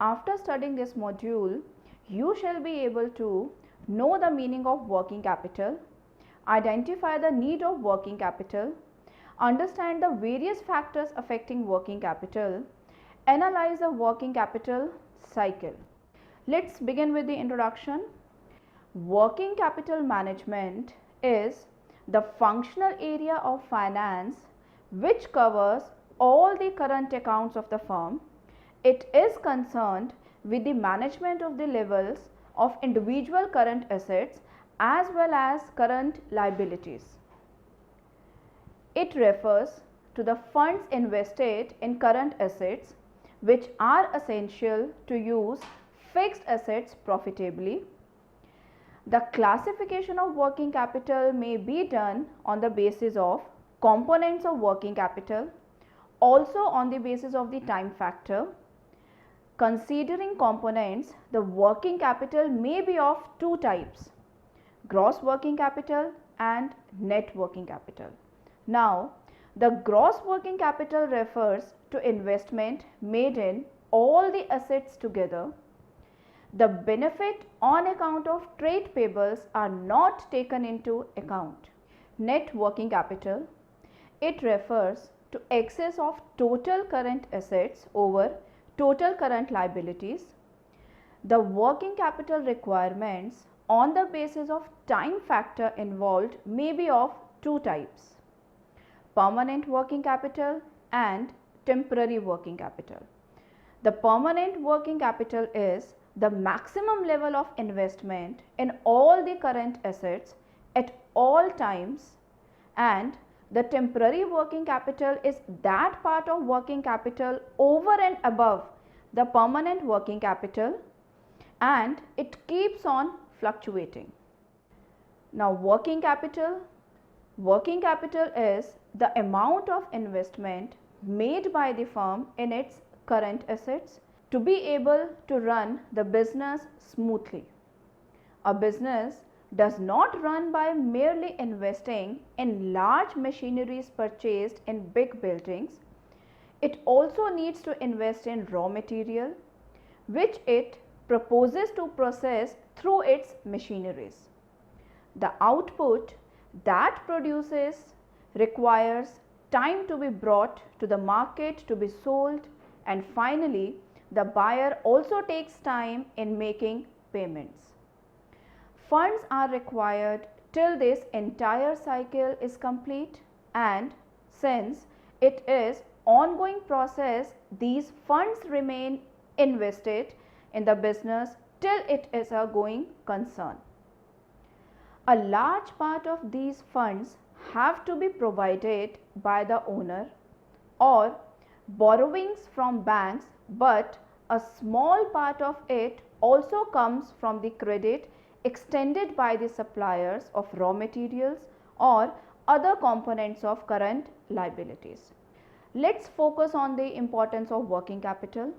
after studying this module, you shall be able to know the meaning of working capital, identify the need of working capital, understand the various factors affecting working capital, analyze the working capital cycle. Let's begin with the introduction. Working capital management is the functional area of finance which covers all the current accounts of the firm. It is concerned with the management of the levels of individual current assets as well as current liabilities. It refers to the funds invested in current assets which are essential to use fixed assets profitably. The classification of working capital may be done on the basis of components of working capital, also on the basis of the time factor. Considering components, the working capital may be of two types: gross working capital and net working capital. Now, the gross working capital refers to investment made in all the assets together. The benefit on account of trade payables are not taken into account. Net working capital, it refers to excess of total current assets over total current liabilities. The working capital requirements on the basis of time factor involved may be of two types: permanent working capital and temporary working capital. The permanent working capital is the maximum level of investment in all the current assets at all times, and the temporary working capital is that part of working capital over and above the permanent working capital, and it keeps on fluctuating. Now, working capital is the amount of investment made by the firm in its current assets to be able to run the business smoothly. A business does not run by merely investing in large machineries purchased in big buildings. It also needs to invest in raw material which it proposes to process through its machineries. The output that produces requires time to be brought to the market to be sold, and finally the buyer also takes time in making payments. Funds are required till this entire cycle is complete, and since it is ongoing process, these funds remain invested in the business till it is a going concern. A large part of these funds have to be provided by the owner or borrowings from banks, but a small part of it also comes from the credit extended by the suppliers of raw materials or other components of current liabilities. Let's focus on the importance of working capital.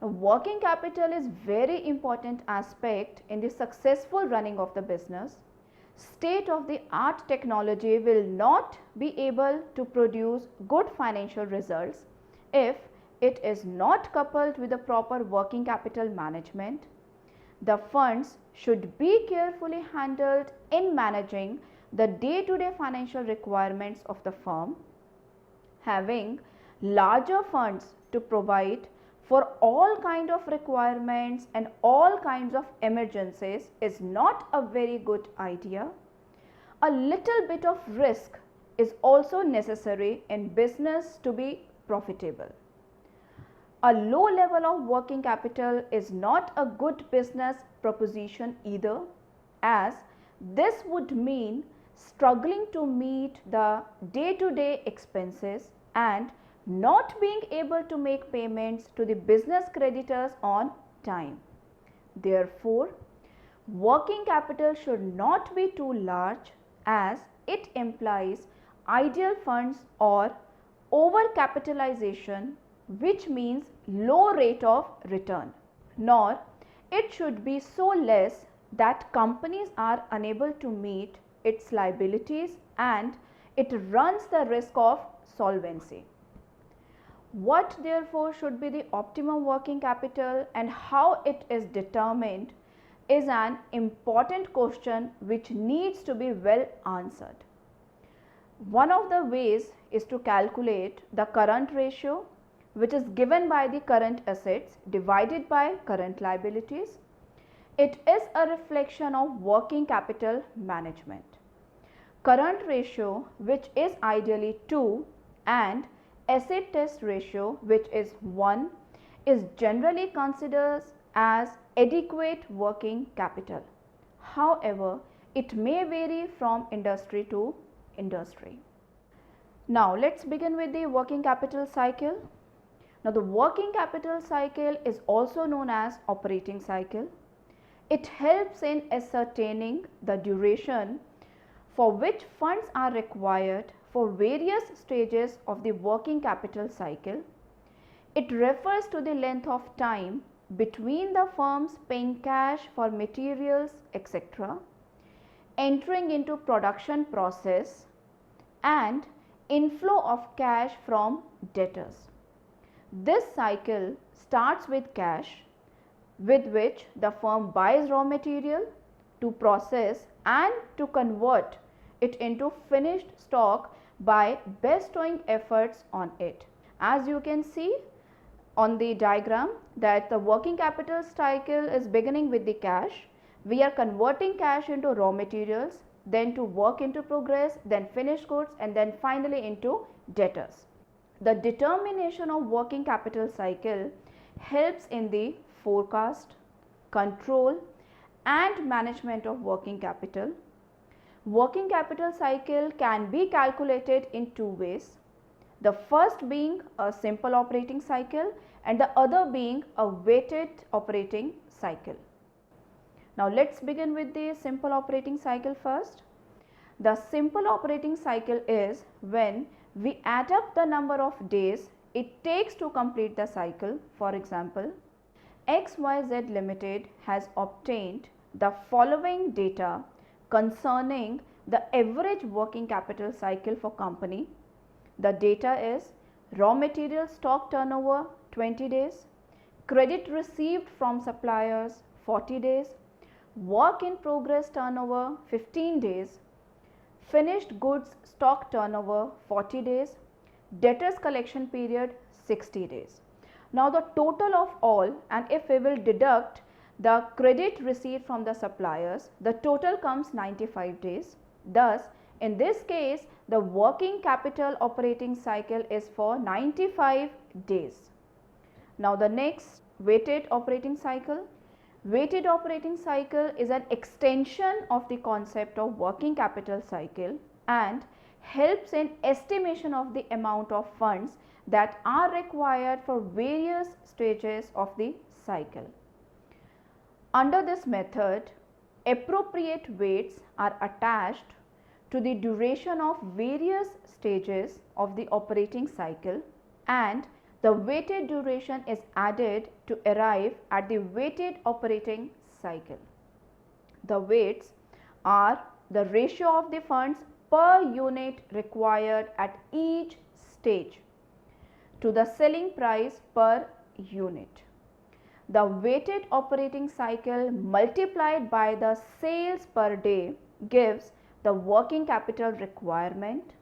Working capital is very important aspect in the successful running of the business. State of the art technology will not be able to produce good financial results if it is not coupled with the proper working capital management. The funds should be carefully handled in managing the day-to-day financial requirements of the firm. Having larger funds to provide for all kind of requirements and all kinds of emergencies is not a very good idea. A little bit of risk is also necessary in business to be profitable. A low level of working capital is not a good business proposition either, as this would mean struggling to meet the day-to-day expenses and not being able to make payments to the business creditors on time. Therefore, working capital should not be too large, as it implies idle funds or overcapitalization, which means low rate of return, nor it should be so less that companies are unable to meet its liabilities and it runs the risk of solvency. What therefore should be the optimum working capital and how it is determined is an important question which needs to be well answered. One of the ways is to calculate the current ratio, which is given by the current assets divided by current liabilities. It is a reflection of working capital management. Current ratio, which is ideally 2, and asset test ratio, which is 1, is generally considered as adequate working capital. However, it may vary from industry to industry. Now let's begin with the working capital cycle. Now the working capital cycle is also known as operating cycle. It helps in ascertaining the duration for which funds are required for various stages of the working capital cycle. It refers to the length of time between the firms paying cash for materials, etc., entering into production process, and inflow of cash from debtors. This cycle starts with cash, with which the firm buys raw material to process and to convert it into finished stock by bestowing efforts on it. As you can see on the diagram, that the working capital cycle is beginning with the cash. We are converting cash into raw materials, then to work into progress, then finished goods, and then finally into debtors. The determination of working capital cycle helps in the forecast, control, and management of working capital. Working capital cycle can be calculated in two ways. The first being a simple operating cycle and the other being a weighted operating cycle. Now let's begin with the simple operating cycle first. The simple operating cycle is when we add up the number of days it takes to complete the cycle. For example, XYZ Limited has obtained the following data concerning the average working capital cycle for company. The data is raw material stock turnover 20 days, credit received from suppliers 40 days, work in progress turnover 15 days, finished goods stock turnover 40 days, debtors collection period 60 days. Now the total of all, and if we will deduct the credit received from the suppliers, the total comes 95 days. Thus, in this case, the working capital operating cycle is for 95 days. Now the next, weighted operating cycle. Weighted operating cycle is an extension of the concept of working capital cycle and helps in estimation of the amount of funds that are required for various stages of the cycle. Under this method, appropriate weights are attached to the duration of various stages of the operating cycle, and the weighted duration is added to arrive at the weighted operating cycle. The weights are the ratio of the funds per unit required at each stage to the selling price per unit. The weighted operating cycle multiplied by the sales per day gives the working capital requirement.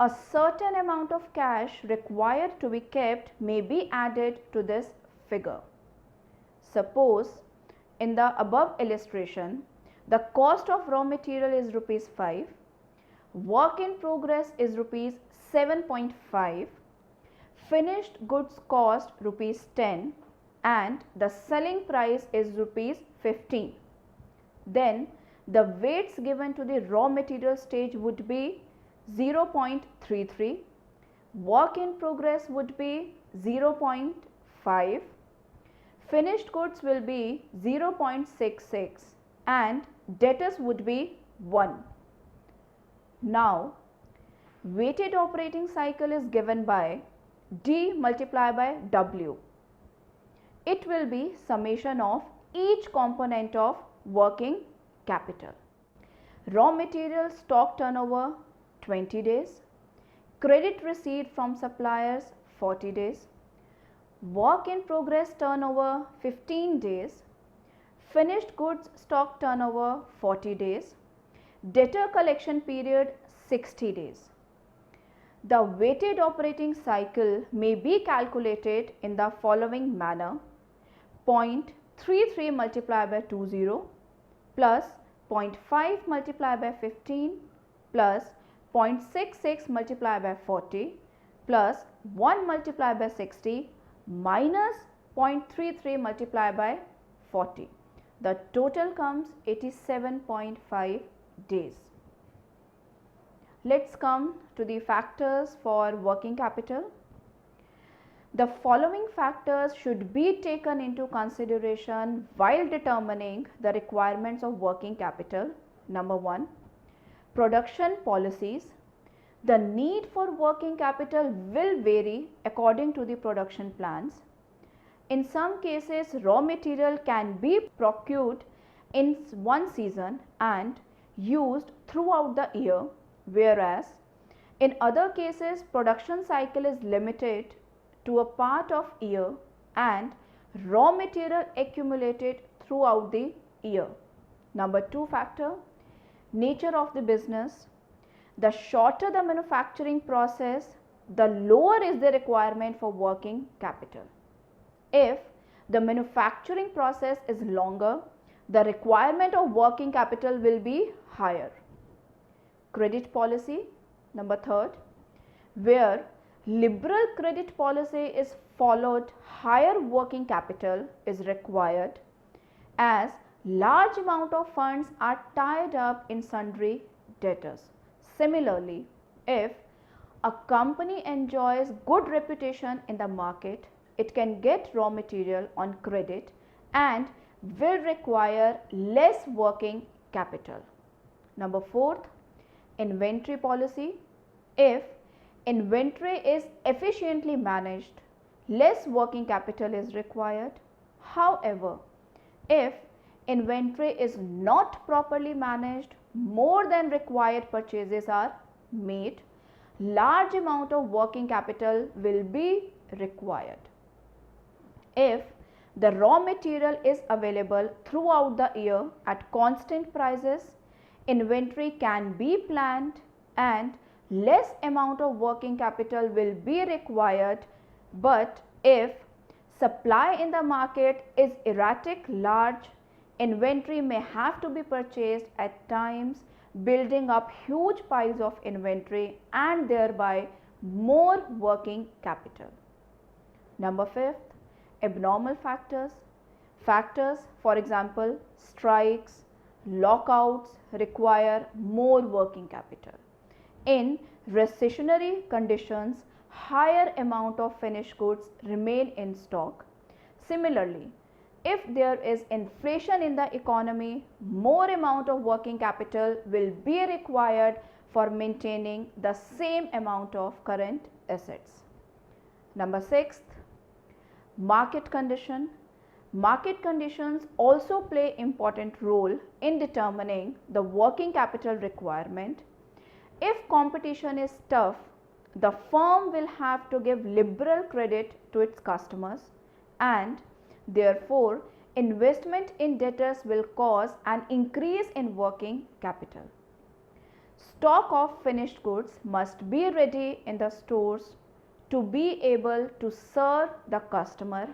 A certain amount of cash required to be kept may be added to this figure. Suppose in the above illustration, the cost of raw material is rupees 5, work in progress is rupees 7.5, finished goods cost rupees 10, and the selling price is rupees 15. Then the weights given to the raw material stage would be 0.33, work in progress would be 0.5, finished goods will be 0.66, and debtors would be 1. Now, weighted operating cycle is given by D multiplied by W. It will be summation of each component of working capital. Raw material stock turnover 20 days, credit received from suppliers 40 days, work in progress turnover 15 days, finished goods stock turnover 40 days, debtor collection period 60 days. The weighted operating cycle may be calculated in the following manner: 0.33 multiplied by 20 plus 0.5 multiplied by 15 plus 0.66 multiplied by 40 plus 1 multiplied by 60 minus 0.33 multiplied by 40. The total comes 87.5 days. Let's come to the factors for working capital. The following factors should be taken into consideration while determining the requirements of working capital. Number 1, production policies. The need for working capital will vary according to the production plans. In some cases, raw material can be procured in one season and used throughout the year, whereas in other cases production cycle is limited to a part of year and raw material accumulated throughout the year. Number 2 factor, nature of the business. The shorter the manufacturing process, the lower is the requirement for working capital. If the manufacturing process is longer, the requirement of working capital will be higher. Credit policy. Number 3, where liberal credit policy is followed, higher working capital is required as large amount of funds are tied up in sundry debtors. Similarly, if a company enjoys good reputation in the market, it can get raw material on credit and will require less working capital. Number 4, inventory policy. If inventory is efficiently managed, less working capital is required. However, if inventory is not properly managed, more than required purchases are made, large amount of working capital will be required. If the raw material is available throughout the year at constant prices, inventory can be planned and less amount of working capital will be required. But if supply in the market is erratic, large inventory may have to be purchased at times, building up huge piles of inventory and thereby more working capital. Number 5, abnormal factors. Factors, for example, strikes, lockouts require more working capital. In recessionary conditions, higher amount of finished goods remain in stock. Similarly, if there is inflation in the economy, more amount of working capital will be required for maintaining the same amount of current assets. Number 6, market condition. Market conditions also play important role in determining the working capital requirement. If competition is tough, the firm will have to give liberal credit to its customers and therefore investment in debtors will cause an increase in working capital. Stock of finished goods must be ready in the stores to be able to serve the customer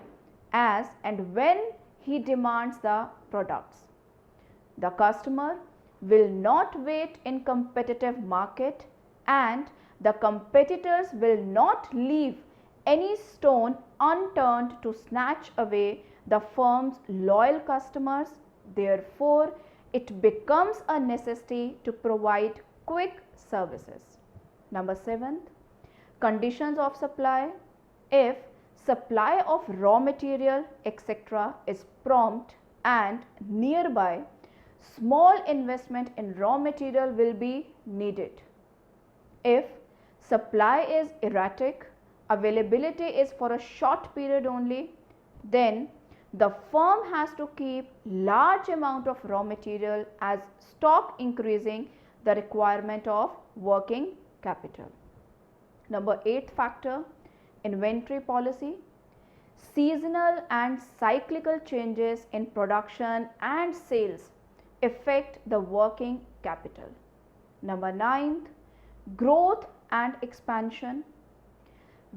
as and when he demands the products. The customer will not wait in competitive market and the competitors will not leave any stone unturned to snatch away the firm's loyal customers. Therefore, it becomes a necessity to provide quick services. Number 7, conditions of supply. If supply of raw material etc. is prompt and nearby, small investment in raw material will be needed. If supply is erratic, availability is for a short period only, then the firm has to keep large amount of raw material as stock, increasing the requirement of working capital. Number 8 factor, inventory policy. Seasonal and cyclical changes in production and sales affect the working capital. Number 9, growth and expansion.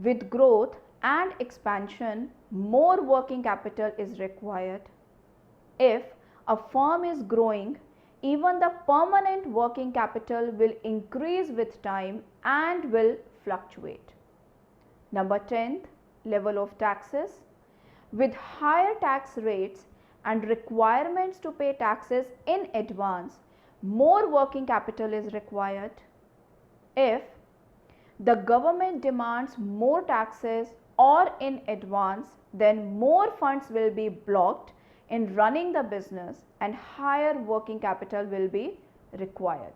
With growth and expansion, more working capital is required. If a firm is growing, even the permanent working capital will increase with time and will fluctuate. Number 10, level of taxes. With higher tax rates and requirements to pay taxes in advance, more working capital is required. If the government demands more taxes or in advance, then more funds will be blocked in running the business and higher working capital will be required.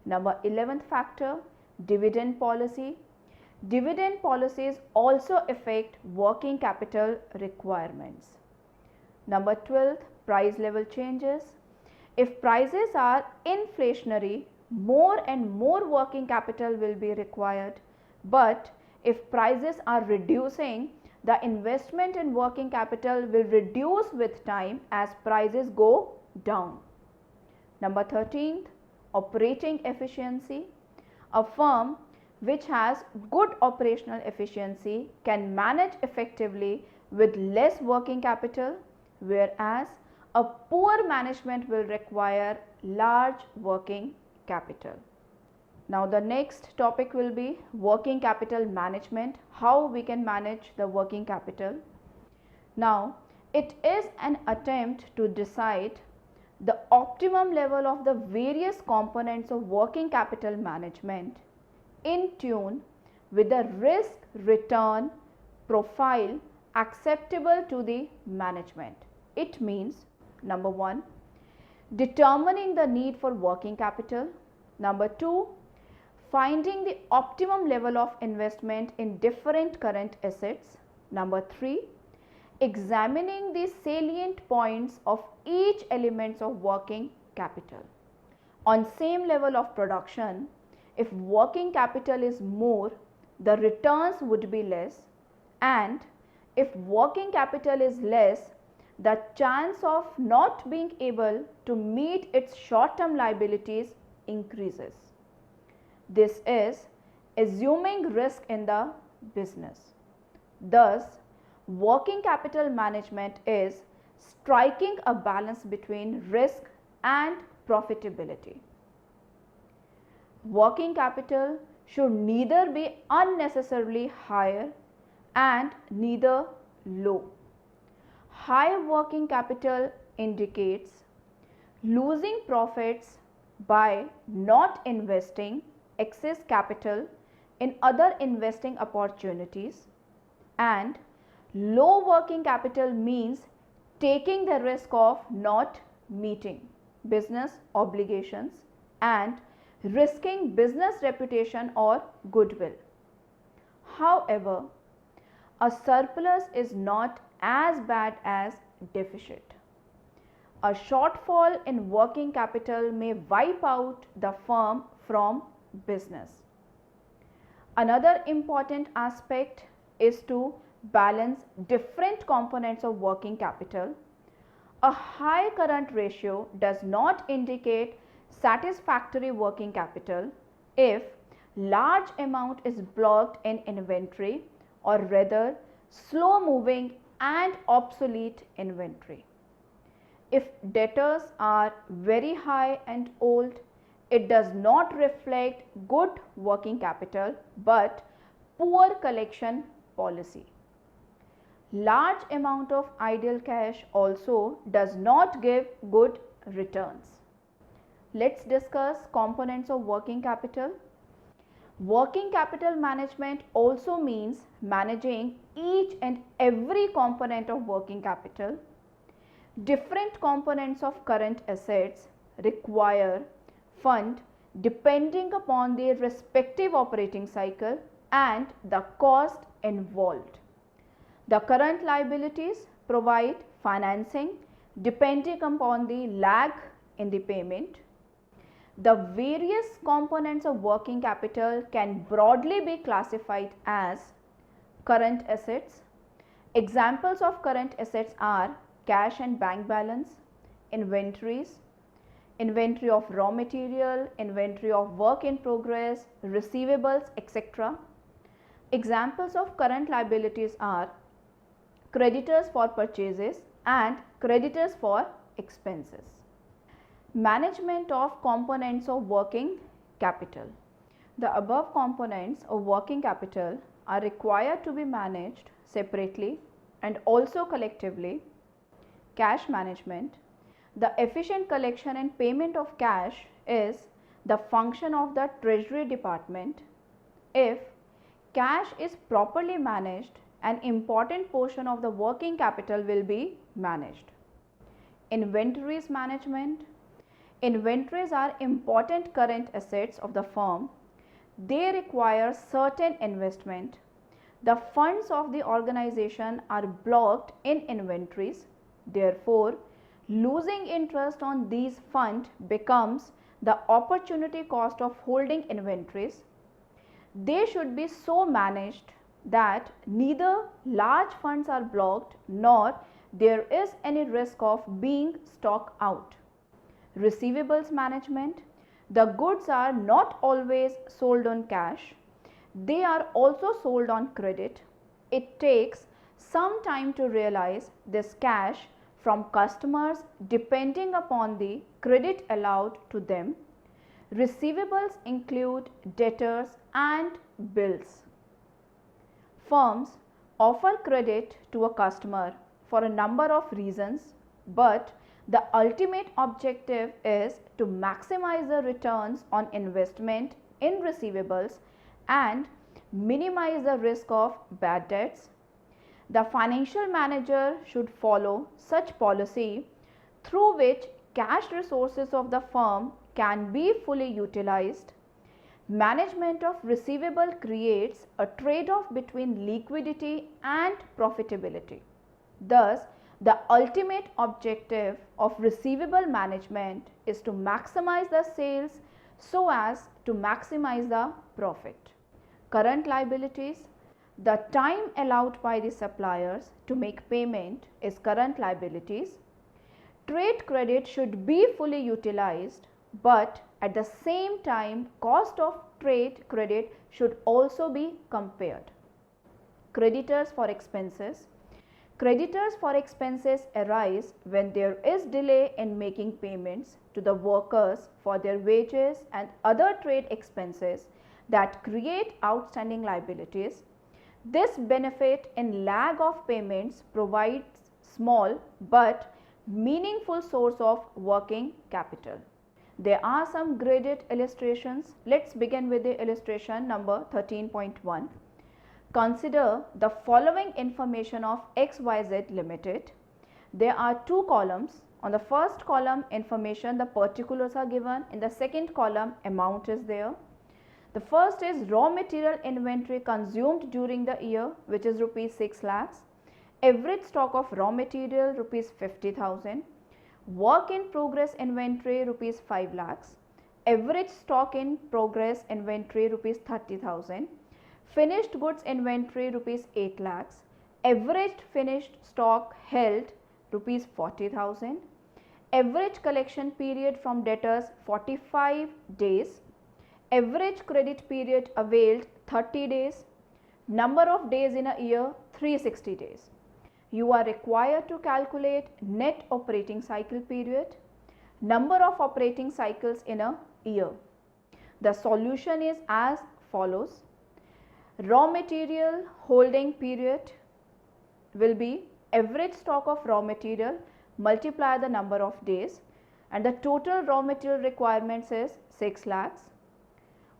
Number 11th factor, dividend policy. Dividend policies also affect working capital requirements. Number 12th, price level changes. If prices are inflationary, more and more working capital will be required. But if prices are reducing, the investment in working capital will reduce with time as prices go down. Number 13th, operating efficiency. A firm which has good operational efficiency can manage effectively with less working capital, whereas a poor management will require large working capital. Now the next topic will be working capital management, how we can manage the working capital. Now it is an attempt to decide the optimum level of the various components of working capital management in tune with the risk return profile acceptable to the management. It means number 1, determining the need for working capital. Number 2, finding the optimum level of investment in different current assets. Number 3, examining the salient points of each element of working capital. On same level of production, if working capital is more, the returns would be less, and if working capital is less, the chance of not being able to meet its short-term liabilities increases. This is assuming risk in the business. Thus, working capital management is striking a balance between risk and profitability. Working capital should neither be unnecessarily higher and neither low. High working capital indicates losing profits by not investing excess capital in other investing opportunities, and low working capital means taking the risk of not meeting business obligations and risking business reputation or goodwill. However, a surplus is not as bad as deficit. A shortfall in working capital may wipe out the firm from business. Another important aspect is to balance different components of working capital. A high current ratio does not indicate satisfactory working capital if large amount is blocked in inventory, or rather slow moving and obsolete inventory. If debtors are very high and old, it does not reflect good working capital but poor collection policy. Large amount of idle cash also does not give good returns. Let's discuss components of working capital. Working capital management also means managing each and every component of working capital. Different components of current assets require fund depending upon their respective operating cycle and the cost involved. The current liabilities provide financing depending upon the lag in the payment. The various components of working capital can broadly be classified as Current assets. Examples of current assets are cash and bank balance, inventories, inventory of raw material, inventory of work in progress, receivables, etc. Examples of current liabilities are creditors for purchases and creditors for expenses. Management of components of working capital. The above components of working capital are required to be managed separately and also collectively. Cash management. The efficient collection and payment of cash is the function of the Treasury Department. If cash is properly managed, an important portion of the working capital will be managed. Inventories management. Inventories are important current assets of the firm. They require certain investment. The funds of the organization are blocked in inventories. Therefore, losing interest on these funds becomes the opportunity cost of holding inventories. They should be so managed that neither large funds are blocked nor there is any risk of being stock out. Receivables management. The goods are not always sold on cash. They are also sold on credit. It takes some time to realize this cash from customers depending upon the credit allowed to them. Receivables include debtors and bills. Firms offer credit to a customer for a number of reasons, but the ultimate objective is to maximize the returns on investment in receivables and minimize the risk of bad debts. The financial manager should follow such policy through which cash resources of the firm can be fully utilized. Management of receivable creates a trade-off between liquidity and profitability. Thus, the ultimate objective of receivable management is to maximize the sales so as to maximize the profit. Current liabilities. The time allowed by the suppliers to make payment is current liabilities. Trade credit should be fully utilized, but at the same time cost of trade credit should also be compared. Creditors for expenses. Creditors for expenses arise when there is delay in making payments to the workers for their wages and other trade expenses that create outstanding liabilities. This benefit in lag of payments provides small but meaningful source of working capital. There are some graded illustrations. Let's begin with the illustration number 13.1. Consider the following information of XYZ Limited. There are two columns. On the first column, information, the particulars are given. In the second column, amount is there. The first is raw material inventory consumed during the year, which is rupees 6 lakhs. Average stock of raw material rupees 50,000. Work in progress inventory rupees 5 lakhs. Average stock in progress inventory rupees 30,000. Finished goods inventory rupees 8 lakhs. Average finished stock held rupees 40,000. Average collection period from debtors 45 days. Average credit period availed 30 days. Number of days in a year 360 days. You are required to calculate net operating cycle period, number of operating cycles in a year. The solution is as follows. Raw material holding period will be average stock of raw material multiply the number of days, and the total raw material requirements is 6 lakhs.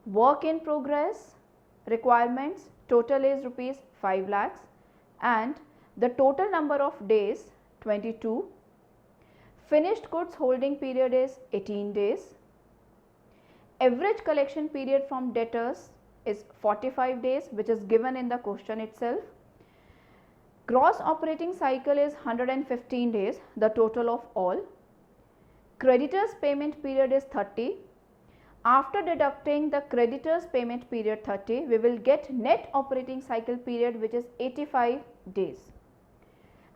Work in progress requirements total is rupees 5 lakhs and the total number of days 22. Finished goods holding period is 18 days. Average collection period from debtors is 45 days, which is given in the question itself. Gross operating cycle is 115 days, the total of all. Creditors payment period is 30. After deducting the creditor's payment period 30, we will get net operating cycle period, which is 85 days.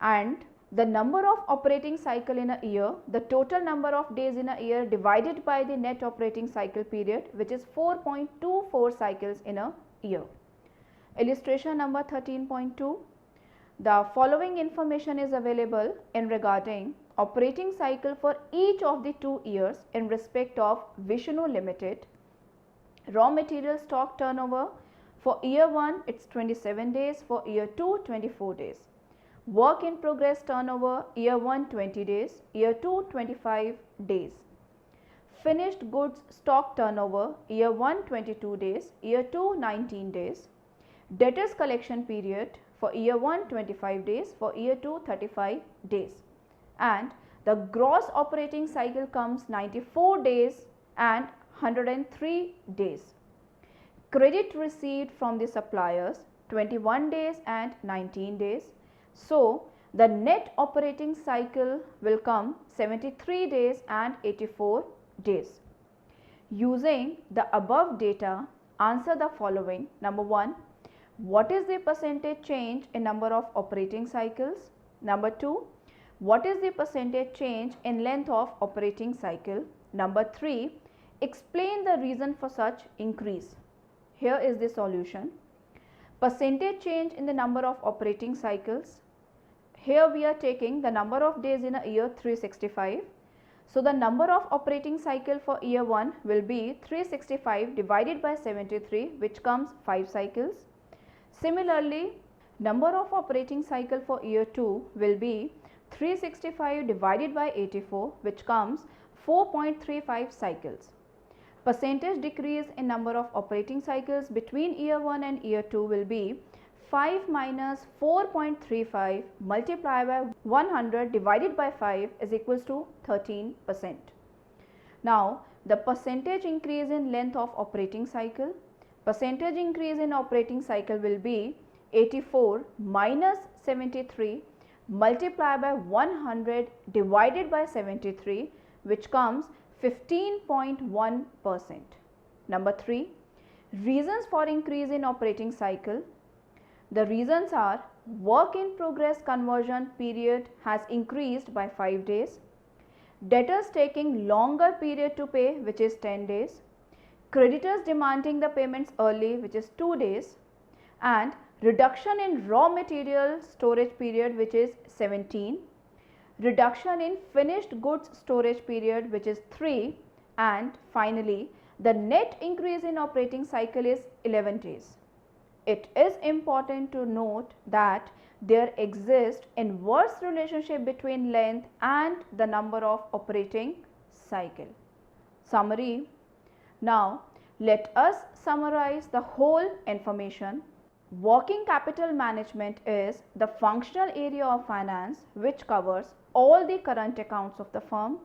And the number of operating cycle in a year, the total number of days in a year divided by the net operating cycle period, which is 4.24 cycles in a year. Illustration number 13.2. The following information is available in regarding operating cycle for each of the 2 years in respect of Vishnu Limited. Raw material stock turnover for year 1 it's 27 days, for year 2 24 days. Work in progress turnover year 1 20 days, year 2 25 days. Finished goods stock turnover year 1 22 days, year 2 19 days. Debtors collection period for year 1 25 days, for year 2 35 days. And the gross operating cycle comes 94 days and 103 days. Credit received from the suppliers 21 days and 19 days. So, the net operating cycle will come 73 days and 84 days. Using the above data, answer the following. Number 1, what is the percentage change in number of operating cycles? Number 2, what is the percentage change in length of operating cycle? Number 3, explain the reason for such increase. Here is the solution. Percentage change in the number of operating cycles. Here we are taking the number of days in a year 365. So, the number of operating cycle for year 1 will be 365 divided by 73, which comes 5 cycles. Similarly, number of operating cycle for year 2 will be 365 divided by 84, which comes 4.35 cycles. Percentage decrease in number of operating cycles between year 1 and year 2 will be 5 minus 4.35 multiplied by 100 divided by 5 is equals to 13%. Now, the percentage increase in length of operating cycle. Percentage increase in operating cycle will be 84 minus 73 multiplied by 100 divided by 73, which comes 15.1%. Number 3, reasons for increase in operating cycle. The reasons are work in progress conversion period has increased by 5 days, debtors taking longer period to pay, which is 10 days, creditors demanding the payments early, which is 2 days, and reduction in raw material storage period, which is 17, reduction in finished goods storage period, which is 3, and finally the net increase in operating cycle is 11 days. It is important to note that there exists inverse relationship between length and the number of operating cycle. Summary. Now, let us summarize the whole information. Working capital management is the functional area of finance which covers all the current accounts of the firm.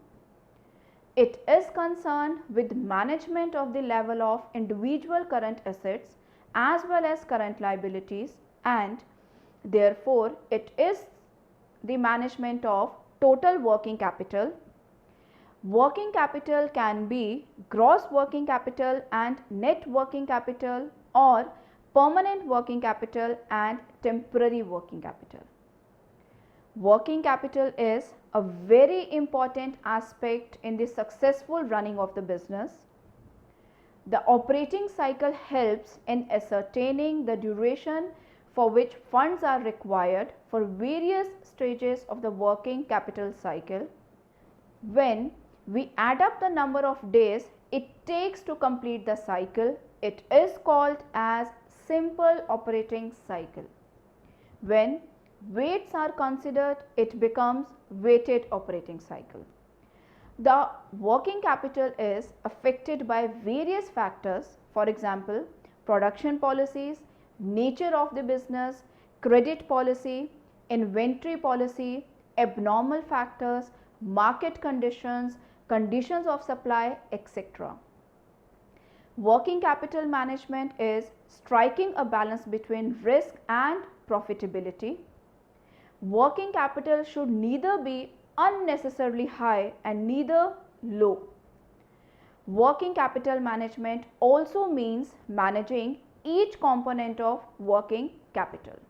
It is concerned with management of the level of individual current assets as well as current liabilities, and therefore it is the management of total working capital. Working capital can be gross working capital and net working capital, or permanent working capital and temporary working capital. Working capital is a very important aspect in the successful running of the business. The operating cycle helps in ascertaining the duration for which funds are required for various stages of the working capital cycle. When we add up the number of days it takes to complete the cycle, it is called as simple operating cycle. When weights are considered, it becomes weighted operating cycle. The working capital is affected by various factors, for example, production policies, nature of the business, credit policy, inventory policy, abnormal factors, market conditions, conditions of supply, etc. Working capital management is striking a balance between risk and profitability. Working capital should neither be unnecessarily high and neither low. Working capital management also means managing each component of working capital.